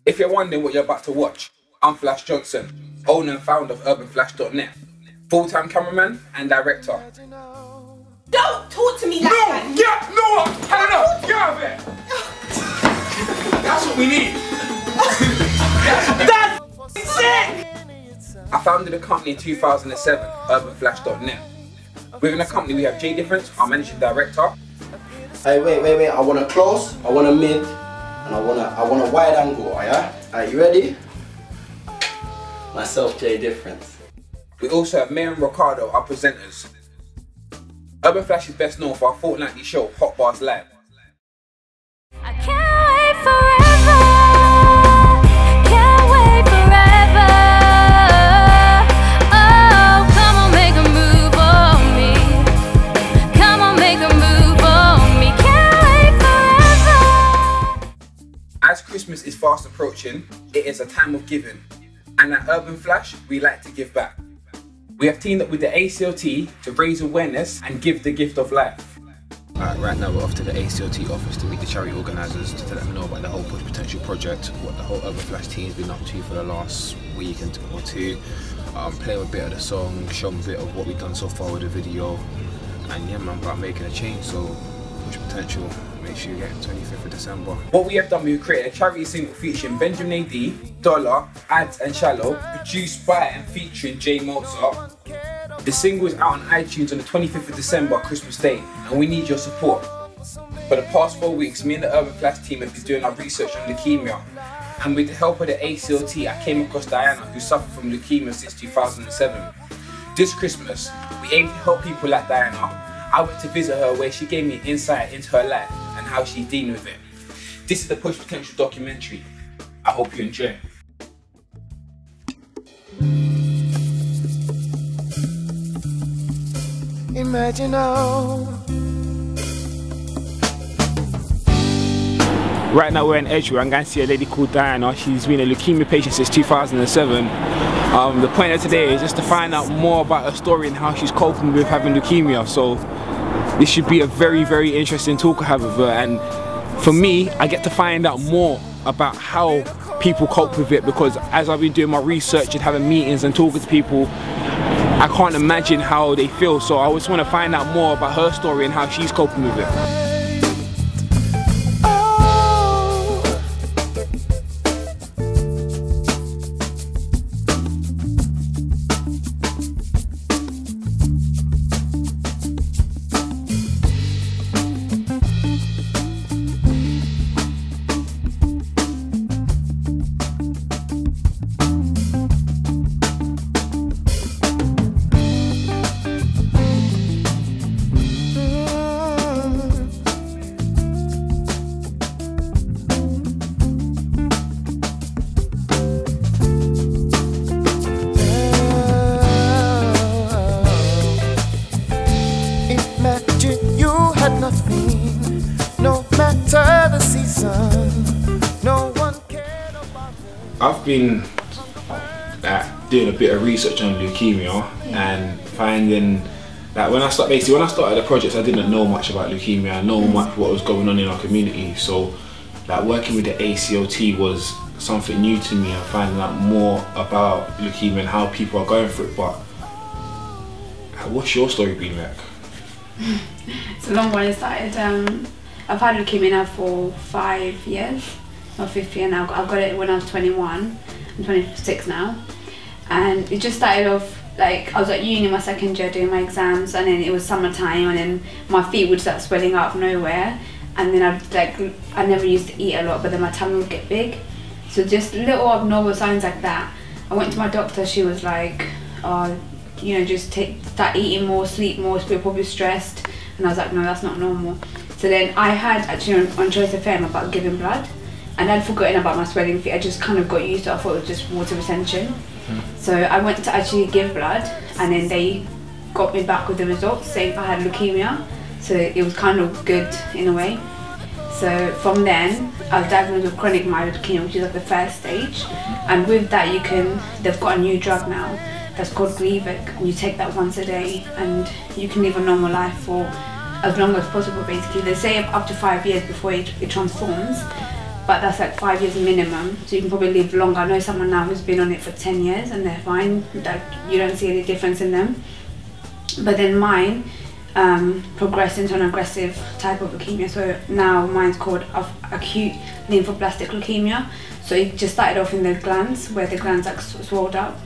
If you're wondering what you're about to watch, I'm Flash Johnson, owner and founder of UrbanFlash.net, full-time cameraman and director. Don't talk to me like that! No! Get out of here! That's what we need! That's sick! I founded a company in 2007, UrbanFlash.net. Within the company we have J Difference, our managing director. Hey, wait, I want a close, I want a mid, and I want a wide angle, yeah? Are you ready? Myself, J Difference. We also have May and Ricardo, our presenters. Urban Flash is best known for our fortnightly show, Hot Bars Live. I can't wait forever. Can't wait forever. Oh, come on, make a move on me. Come on, make a move on me. Can't wait forever. As Christmas is fast approaching, it is a time of giving. And at Urban Flash, we like to give back. We have teamed up with the ACLT to raise awareness and give the gift of life. Right now we're off to the ACLT office to meet the charity organisers to let them know about the whole PushPotential project, what the whole Urban Flash team's been up to for the last week or two, play a bit of the song, show them a bit of what we've done so far with the video, and yeah man, about making a change, so PushPotential, make sure you get it 25th of December. What we have done, we've created a charity single featuring Benjamin AD, Dollar, Ads and Shallow, produced by and featuring Jay Mozart. The single is out on iTunes on the 25th of December, Christmas Day, and we need your support. For the past 4 weeks, me and the Urban Flash team have been doing our research on leukemia, and with the help of the ACLT, I came across Diana, who suffered from leukemia since 2007. This Christmas, we aim to help people like Diana. I went to visit her where she gave me an insight into her life and how she's dealing with it. This is the PushPotential documentary. I hope you enjoy it. Imagine now. Right now we're in Edgewood. I'm going to see a lady called Diana. She's been a leukemia patient since 2007. The point of today is just to find out more about her story and how she's coping with having leukemia. So this should be a very, very interesting talk I have with her. And for me, I get to find out more about how people cope with it, because as I've been doing my research and having meetings and talking to people, I can't imagine how they feel. So I just want to find out more about her story and how she's coping with it. I've been doing a bit of research on leukemia and finding that when I started the project, I didn't know much about leukemia. I know much what was going on in our community. So working with the ACLT was something new to me, and finding out more about leukemia and how people are going through it. But what's your story been like? It's a long one. It started, I've had leukemia now for 5 years, or 5th year now. I got it when I was 21. I'm 26 now, and it just started off like I was at uni my second year doing my exams, and then it was summertime, and then my feet would start swelling out of nowhere, and then I never used to eat a lot, but then my tummy would get big. So just little abnormal signs like that. I went to my doctor. She was like, "Oh, you know, just start eating more, sleep more, you're probably stressed." And I was like, "No, that's not normal." So then I had actually on Choice FM about giving blood, and I'd forgotten about my swelling feet. I just kind of got used to it. I thought it was just water retention. So I went to actually give blood, and then they got me back with the results saying I had leukemia. So it was kind of good in a way. So from then I was diagnosed with chronic myeloid leukemia, which is like the first stage. And with that they've got a new drug now that's called Gleevec, and you take that once a day and you can live a normal life for as long as possible basically. They say up to 5 years before it transforms. but that's like 5 years minimum, so you can probably live longer. I know someone now who's been on it for 10 years and they're fine, like you don't see any difference in them. But then mine progressed into an aggressive type of leukemia, so now mine's called acute lymphoblastic leukemia. So it just started off in the glands, where the glands like swelled up,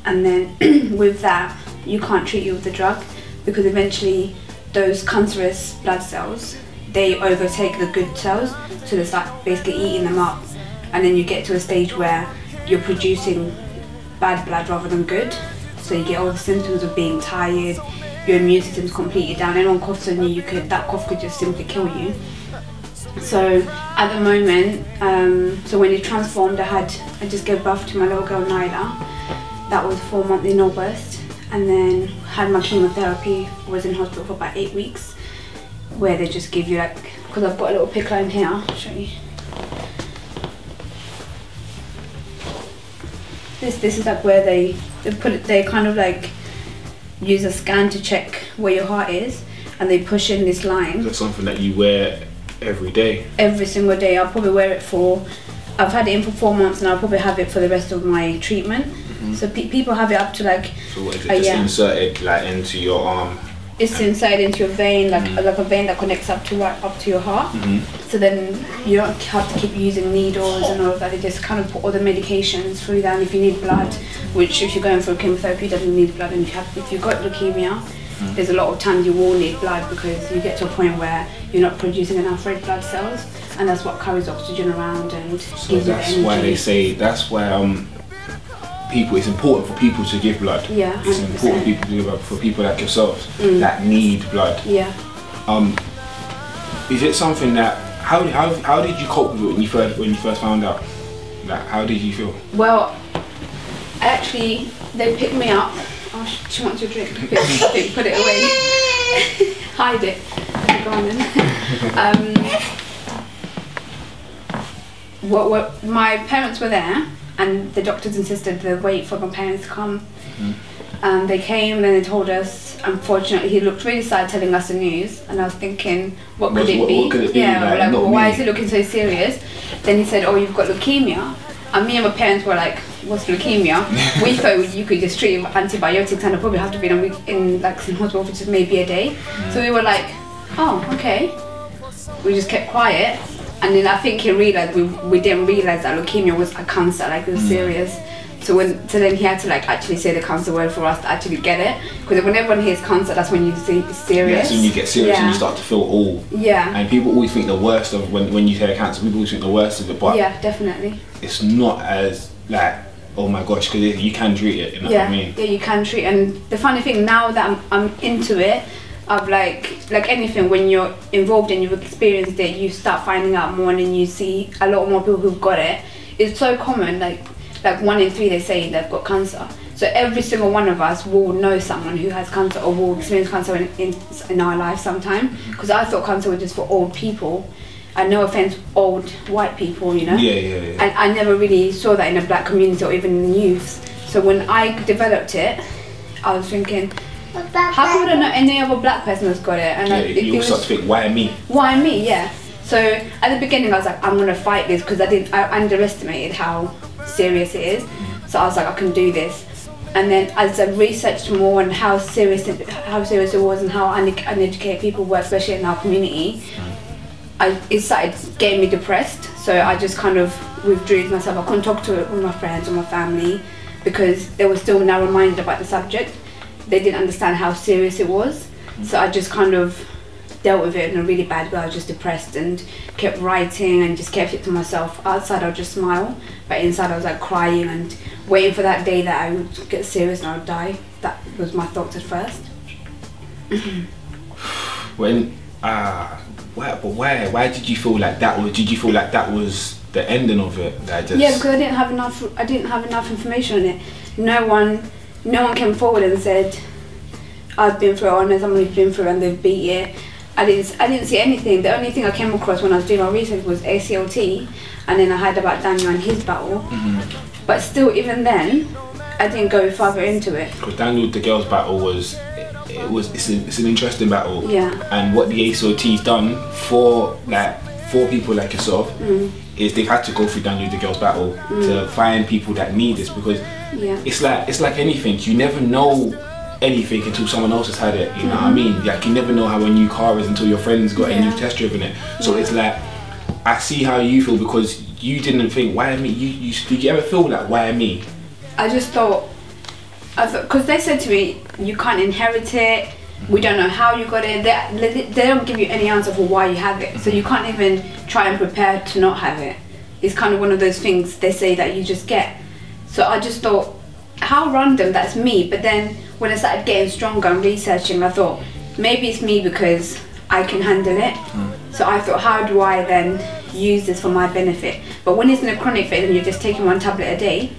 and then with that you can't treat you with the drug, because eventually those cancerous blood cells, they overtake the good cells, so they start basically eating them up, and then you get to a stage where you're producing bad blood rather than good. So you get all the symptoms of being tired, your immune system's completely down. Anyone coughs on you, that cough could just simply kill you. So at the moment, so when it transformed, I just gave birth to my little girl Nyla. That was 4 months in August, and then had my chemotherapy. Was in hospital for about 8 weeks, where they just give you like, because I've got a little pic line here, I'll show you. This is like where they put it, they kind of like use a scan to check where your heart is, and they push in this line. Is that something that you wear every day? Every single day. I'll probably wear it for, I've had it in for 4 months, and I'll probably have it for the rest of my treatment. So people have it up to like so what, is it just inserted like into your arm? It's inserted into your vein, like a vein that connects up to your heart. So then you don't have to keep using needles and all of that. They just kind of put all the medications through that. And if you need blood, which if you're going for chemotherapy, doesn't need blood, and if you've got leukemia, there's a lot of times you will need blood, because you get to a point where you're not producing enough red blood cells, and that's what carries oxygen around and gives you energy. That's why they say, that's why it's important for people to give blood. Yeah, 100%. It's important for people to give blood, for people like yourselves that need blood. Yeah. Is it something that, how did you cope with it when you first found out? Like, how did you feel? Well, actually, they picked me up. Oh, she wants your drink. Put it away. Hide it. Go on then. My parents were there, and the doctors insisted to wait for my parents to come. They came and they told us, unfortunately, he looked really sad telling us the news, and I was thinking, what could it be? Yeah, like, why is he looking so serious? Then he said, oh, you've got leukemia. And me and my parents were like, what's leukemia? We thought you could just treat it with antibiotics, and I'd probably have to be in hospital for just maybe a day. So we were like, oh, okay. We just kept quiet. And then I think he realised, we didn't realise that leukemia was a cancer, like it was serious. So then he had to like actually say the cancer word for us to actually get it. Because when everyone hears cancer, that's when you see it's serious. Yeah, so when you get serious and you start to feel all. Yeah. And people always think the worst of, when you hear cancer, people always think the worst of it, but yeah, definitely. It's not as like, oh my gosh, because you can treat it, you know what I mean? Yeah, you can treat it. And the funny thing, now that I'm into it, of like anything, when you're involved and you've experienced it, you start finding out more, and then you see a lot more people who've got it. It's so common, like 1 in 3 they say they've got cancer. So every single one of us will know someone who has cancer, or will experience cancer in our life sometime. Because I thought cancer was just for old people, and no offense, old white people, you know. Yeah. And I never really saw that in the black community or even in youth. So when I developed it, I was thinking, how come I don't know any other black person has got it? And you start to think, why me? Why me? Yeah. So at the beginning, I was like, I'm gonna fight this, because I underestimated how serious it is. So I was like, I can do this. And then as I researched more on how serious it was, and how uneducated people were, especially in our community, it started getting me depressed. So I just kind of withdrew myself. I couldn't talk to it with my friends or my family, because they were still narrow-minded about the subject. They didn't understand how serious it was. So I just kind of dealt with it in a really bad way. I was just depressed and kept writing and just kept it to myself. Outside I would just smile, but inside I was like crying and waiting for that day that I would get serious and I would die. That was my thoughts at first. When why did you feel like that was? Did you feel like that was the ending of it? Yeah, because I didn't have enough information on it. No one came forward and said, I've been through it, or I know someone who's been through it and they've beat it. I didn't see anything. The only thing I came across when I was doing my research was ACLT, and then I heard about Daniel and his battle. But still, even then, I didn't go further into it. Because Daniel, the girls' battle it's an interesting battle. Yeah. And what the ACLT's done for people like yourself is they've had to go through Daniel the Girl's battle to find people that need this, because it's like anything, you never know anything until someone else has had it, you know what I mean? Like, you never know how a new car is until your friend's got it and you've test driven it. So it's like, I see how you feel, because you didn't think, why me? Did you ever feel like, why me? I just thought, because they said to me, you can't inherit it, we don't know how you got it, they don't give you any answer for why you have it, so you can't even try and prepare to not have it. It's kind of one of those things they say that you just get. So I just thought, how random, that's me. But then when I started getting stronger and researching, I thought, maybe it's me because I can handle it. So I thought, how do I then use this for my benefit? But when it's in a chronic phase and you're just taking one tablet a day,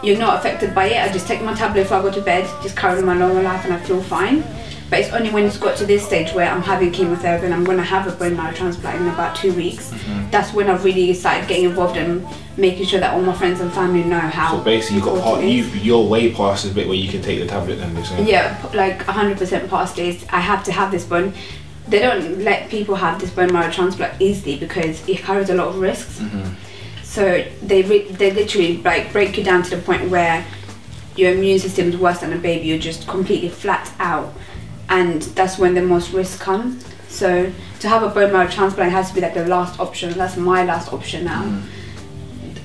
you're not affected by it. I just take my tablet before I go to bed, just carry on my normal life, and I feel fine. But it's only when it's got to this stage where I'm having chemotherapy and I'm going to have a bone marrow transplant in about 2 weeks, that's when I really started getting involved and making sure that all my friends and family know how. So basically you're way past the bit where you can take the tablet then, you're saying? Yeah, like 100% past this. I have to have this bone. They don't let people have this bone marrow transplant easily because it carries a lot of risks. So they literally like break you down to the point where your immune system is worse than a baby. You're just completely flat out, and that's when the most risk comes. So to have a bone marrow transplant has to be like the last option. That's my last option now.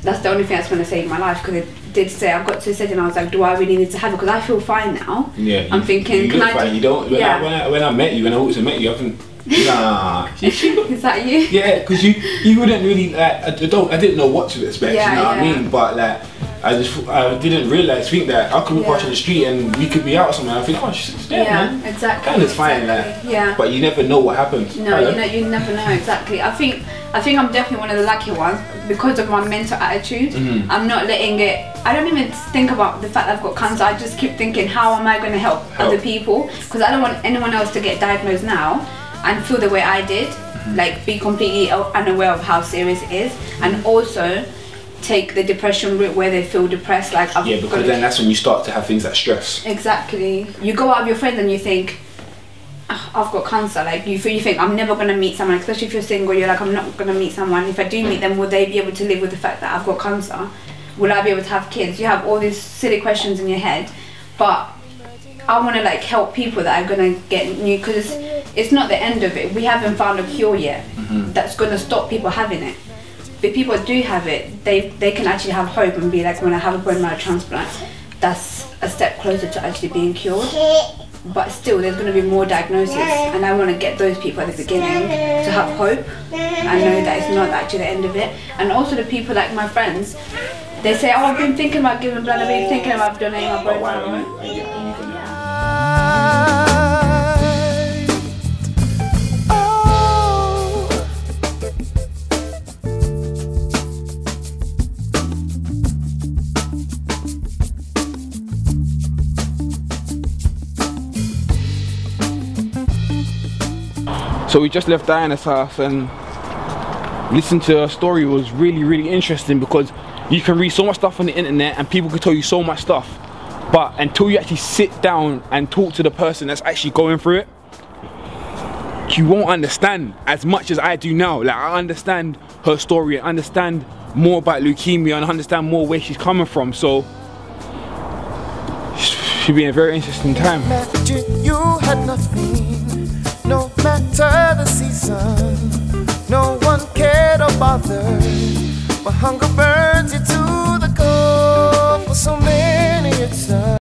That's the only thing that's going to save my life, because it did say, I got to a stage and I was like, do I really need to have it? Because I feel fine now. Yeah, I'm thinking, you look fine. You don't. When I met you, when I always met you, I think, nah. Is that you? Yeah, because you wouldn't really like. I didn't know what to expect. You know what I mean? But like, I didn't think that I could walk past on the street and we could be out somewhere. I think, oh, she's there, man. Exactly. Kind of fine, like. Yeah. But you never know what happens. No, you never know exactly. I think I'm definitely one of the lucky ones because of my mental attitude. I'm not letting it. I don't even think about the fact that I've got cancer. I just keep thinking, how am I going to help other people? Because I don't want anyone else to get diagnosed now and feel the way I did, like be completely unaware of how serious it is, and also take the depression route where they feel depressed. Like because then that's when you start to have things like stress. Exactly. You go out with your friends and you think, oh, I've got cancer. Like you think I'm never gonna meet someone, especially if you're single. You're like, I'm not gonna meet someone. If I do meet them, will they be able to live with the fact that I've got cancer? Will I be able to have kids? You have all these silly questions in your head, but I want to like help people that are gonna get new, because it's not the end of it. We haven't found a cure yet that's gonna stop people having it. If people do have it, they can actually have hope and be like, when I have a bone marrow transplant, that's a step closer to actually being cured. But still, there's going to be more diagnoses, and I want to get those people at the beginning to have hope and know that it's not actually the end of it. And also the people like my friends, they say, oh, I've been thinking about giving blood, I've been thinking about donating my bone marrow. So we just left Diana's house and listening to her story was really interesting, because you can read so much stuff on the internet and people can tell you so much stuff, but until you actually sit down and talk to the person that's actually going through it, you won't understand as much as I do now. Like, I understand her story, I understand more about leukemia and understand more where she's coming from. So it should be a very interesting time. You had nothing. No matter the season, no one cared or bothered, but hunger burns you too.